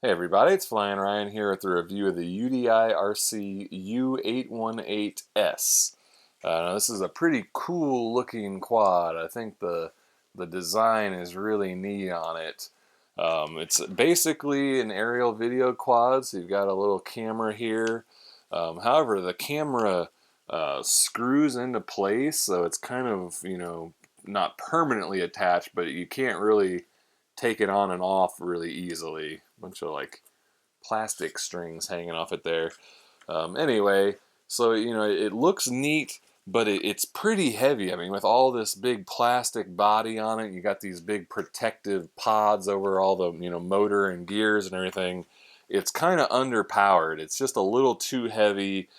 Hey everybody, it's Flyin Ryan here with a review of the UDI RC U818S. Now this is a pretty cool looking quad. I think the design is really neat on it. It's basically an aerial video quad, so you've got a little camera here. However, the camera screws into place, so it's kind of, not permanently attached, but you can't really take it on and off really easily. Bunch of like plastic strings hanging off it there. Anyway, so it looks neat, but it's pretty heavy. I mean, with all this big plastic body on it, you got these big protective pods over all the motor and gears and everything. It's kind of underpowered. It's just a little too heavy,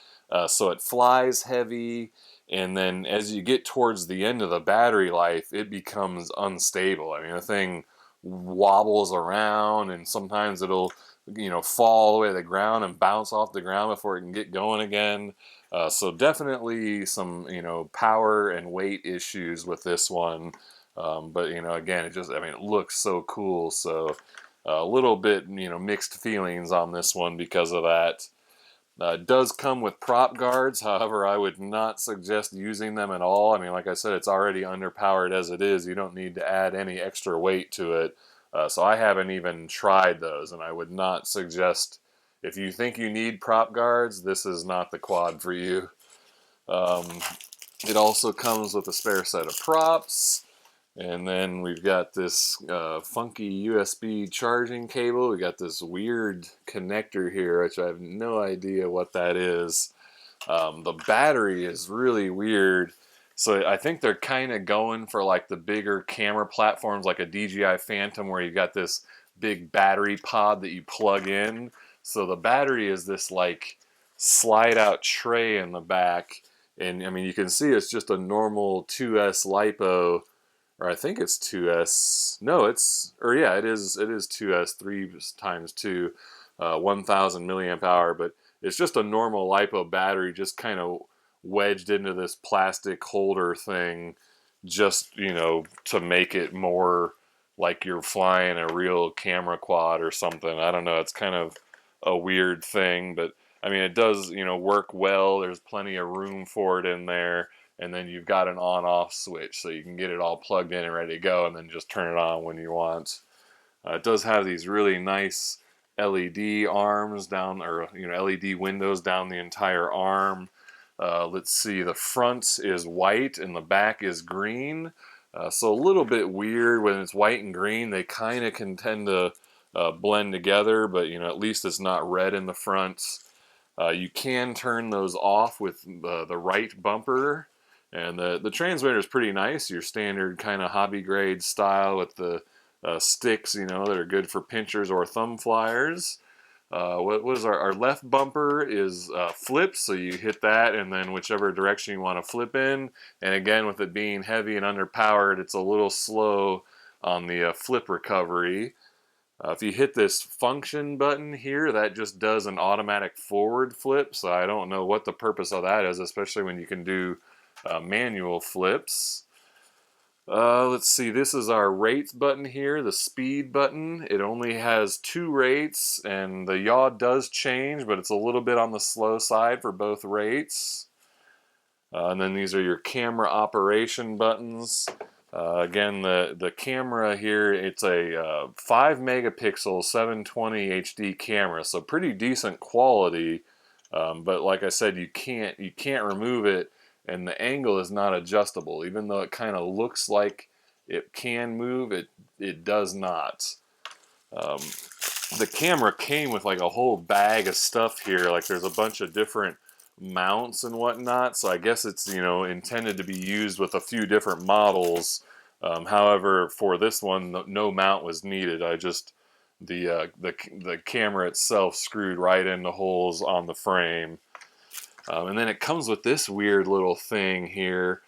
so it flies heavy. And then as you get towards the end of the battery life, it becomes unstable. I mean, the thing wobbles around, and sometimes it'll fall all the way to the ground and bounce off the ground before it can get going again. So definitely some power and weight issues with this one. But again, it looks so cool. So a little bit mixed feelings on this one because of that. It does come with prop guards. However, I would not suggest using them at all. I mean, like I said, it's already underpowered as it is. You don't need to add any extra weight to it. So I haven't even tried those, and I would not suggest, if you think you need prop guards, this is not the quad for you. Um, it also comes with a spare set of props. And then we've got this funky USB charging cable. We got this weird connector here, which I have no idea what that is. The battery is really weird. So I think they're kind of going for like the bigger camera platforms, like a DJI Phantom, where you got this big battery pod that you plug in. So the battery is this like slide out tray in the back. And I mean, you can see it's just a normal 2S LiPo, or I think it's 2S. No, it is 2S, 3 times 2, 1000 milliamp hour, but it's just a normal LiPo battery just kind of wedged into this plastic holder thing, just, to make it more like you're flying a real camera quad or something. I don't know, it's kind of a weird thing, but I mean, it does, work well. There's plenty of room for it in there. And then you've got an on-off switch, so you can get it all plugged in and ready to go, and then just turn it on when you want. It does have these really nice LED arms down, or LED windows down the entire arm. Let's see, the front is white and the back is green. So a little bit weird when it's white and green. They kind of can tend to blend together, but at least it's not red in the front. You can turn those off with the right bumper. And the transmitter is pretty nice, your standard kind of hobby grade style with the sticks, that are good for pinchers or thumb flyers. What was our left bumper is flips, so you hit that and then whichever direction you want to flip in. And again, with it being heavy and underpowered, it's a little slow on the flip recovery. If you hit this function button here, that just does an automatic forward flip, so I don't know what the purpose of that is, especially when you can do manual flips. Let's see, this is our rates button here, the speed button. It only has 2 rates, and the yaw does change, but it's a little bit on the slow side for both rates. And then these are your camera operation buttons. Again, the camera here, it's a 5 megapixel 720 HD camera, so pretty decent quality. But like I said, you can't remove it, and the angle is not adjustable. Even though it kind of looks like it can move, it does not. Um, the camera came with like a whole bag of stuff here. Like there's a bunch of different mounts and whatnot. So I guess it's intended to be used with a few different models. However, for this one, no mount was needed. I just the camera itself screwed right into holes on the frame. And then it comes with this weird little thing here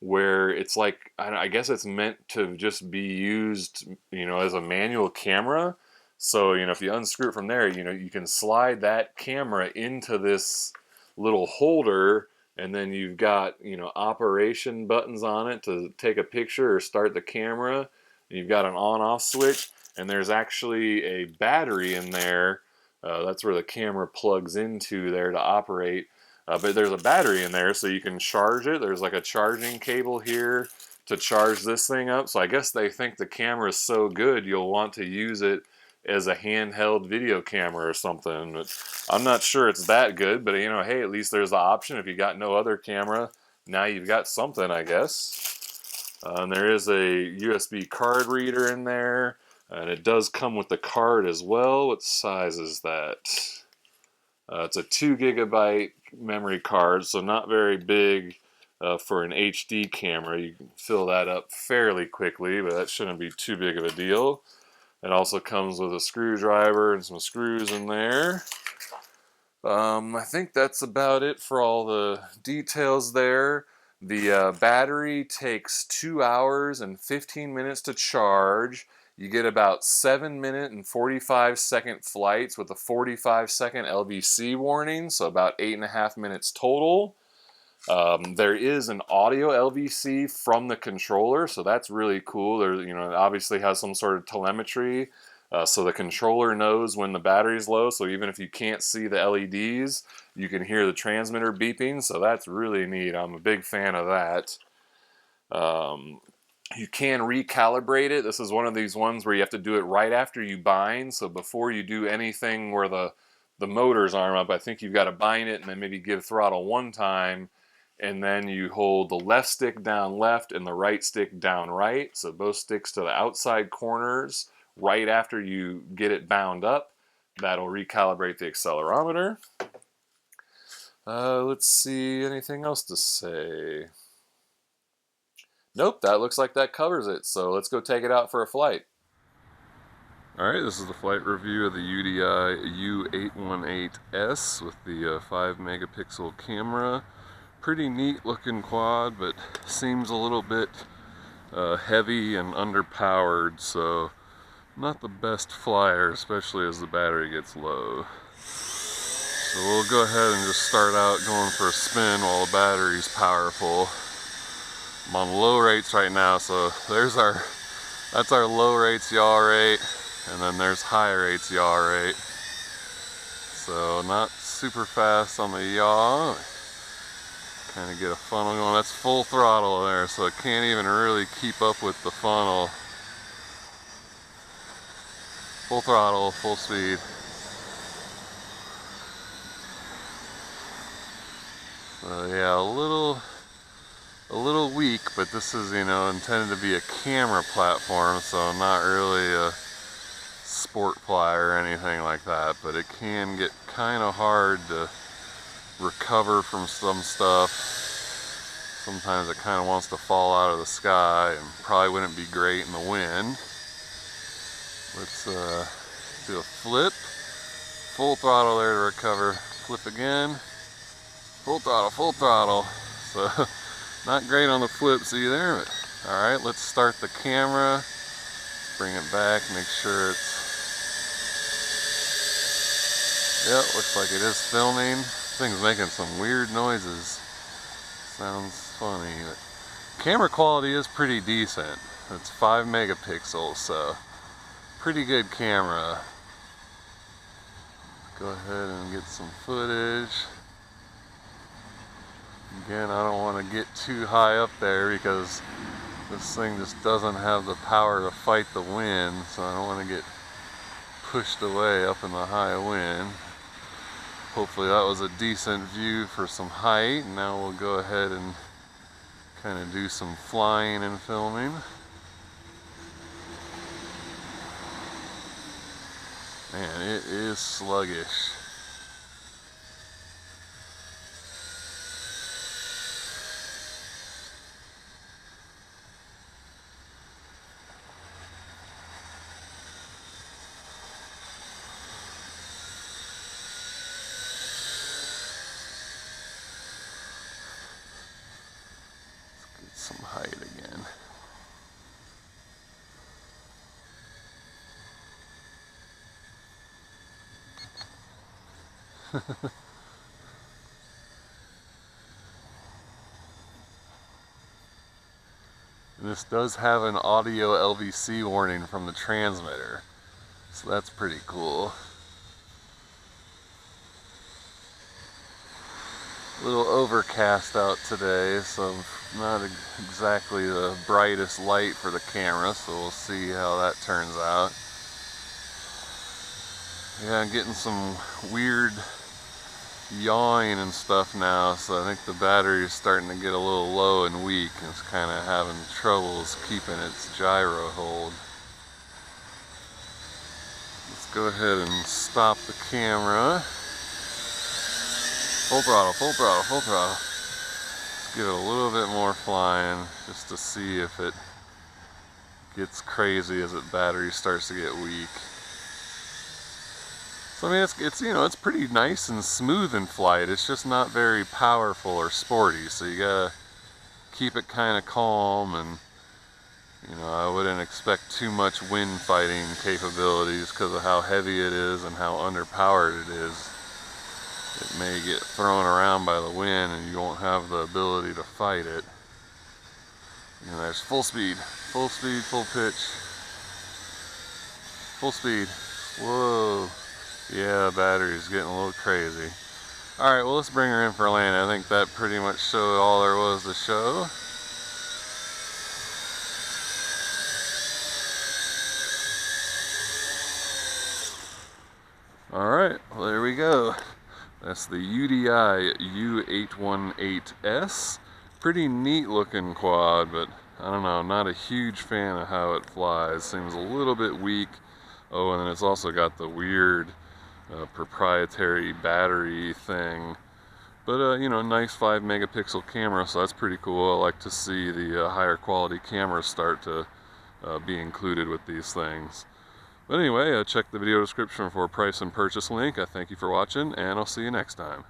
where it's like, I guess it's meant to just be used, as a manual camera. So, if you unscrew it from there, you can slide that camera into this little holder, and then you've got, operation buttons on it to take a picture or start the camera. And you've got an on-off switch, and there's actually a battery in there. That's where the camera plugs into there to operate. But there's a battery in there, so you can charge it. There's like a charging cable here to charge this thing up. So I guess they think the camera is so good you'll want to use it as a handheld video camera or something. But I'm not sure it's that good, but you know, hey, at least there's the option. If you got no other camera, now you've got something, I guess. And there is a USB card reader in there, and it does come with the card as well. What size is that? It's a 2 GB memory card, so not very big for an HD camera. You can fill that up fairly quickly, but that shouldn't be too big of a deal. It also comes with a screwdriver and some screws in there. I think that's about it for all the details there. The battery takes 2 hours and 15 minutes to charge. You get about 7-minute and 45-second flights with a 45-second LVC warning, so about 8.5 minutes total. There is an audio LVC from the controller, so that's really cool. There, you know, it obviously has some sort of telemetry, so the controller knows when the battery's low. So even if you can't see the LEDs, you can hear the transmitter beeping. So that's really neat. I'm a big fan of that. You can recalibrate it. This is one of these ones where you have to do it right after you bind. So before you do anything where the motors arm up, I think you've got to bind it and then maybe give throttle one time. And then you hold the left stick down left and the right stick down right. So both sticks to the outside corners right after you get it bound up. That'll recalibrate the accelerometer. Let's see, anything else to say? Nope, that looks like that covers it. So let's go take it out for a flight. Alright, this is the flight review of the UDI U818S with the 5 megapixel camera. Pretty neat looking quad, but seems a little bit heavy and underpowered, so not the best flyer, especially as the battery gets low. So we'll go ahead and just start out going for a spin while the battery's powerful. I'm on low rates right now, so that's our low rates yaw rate, and then there's high rates yaw rate. So not super fast on the yaw. Kind of get a funnel going. That's full throttle there, so it can't even really keep up with the funnel. Full throttle, full speed. So yeah, a little weak, but this is, you know, intended to be a camera platform, so not really a sport flyer or anything like that, but it can get kind of hard to recover from some stuff. Sometimes it kind of wants to fall out of the sky and probably wouldn't be great in the wind. Let's do a flip. Full throttle there to recover. Flip again. Full throttle, full throttle. So not great on the flips either, but alright, let's start the camera. Let's bring it back, make sure it's... Yep, looks like it is filming. This thing's making some weird noises. Sounds funny, but camera quality is pretty decent. It's 5 megapixels, so pretty good camera. Go ahead and get some footage. Again, I don't want to get too high up there because this thing just doesn't have the power to fight the wind, so I don't want to get pushed away up in the high wind. Hopefully that was a decent view for some height. Now we'll go ahead and kind of do some flying and filming. Man, it is sluggish. Some height again. And this does have an audio LVC warning from the transmitter, so that's pretty cool. A little overcast out today, so not exactly the brightest light for the camera, so we'll see how that turns out. Yeah, I'm getting some weird yawing and stuff now, so I think the battery is starting to get a little low and weak, and it's kind of having troubles keeping its gyro hold. Let's go ahead and stop the camera. Full throttle, full throttle, full throttle. Let's give it a little bit more flying just to see if it gets crazy as the battery starts to get weak. So I mean, it's you know, it's pretty nice and smooth in flight. It's just not very powerful or sporty. So you gotta keep it kind of calm, and you know, I wouldn't expect too much wind fighting capabilities because of how heavy it is and how underpowered it is. It may get thrown around by the wind, and you won't have the ability to fight it. You know, there's full speed, full pitch, full speed. Whoa. Yeah, the battery's getting a little crazy. Alright, well, let's bring her in for landing. I think that pretty much showed all there was to show. Alright, well, there we go. That's the UDI U818S. Pretty neat looking quad, but I don't know, not a huge fan of how it flies. Seems a little bit weak. Oh, and then it's also got the weird proprietary battery thing, but you know, nice 5 megapixel camera, so that's pretty cool. I like to see the higher quality cameras start to be included with these things. But anyway, check the video description for a price and purchase link. I thank you for watching, and I'll see you next time.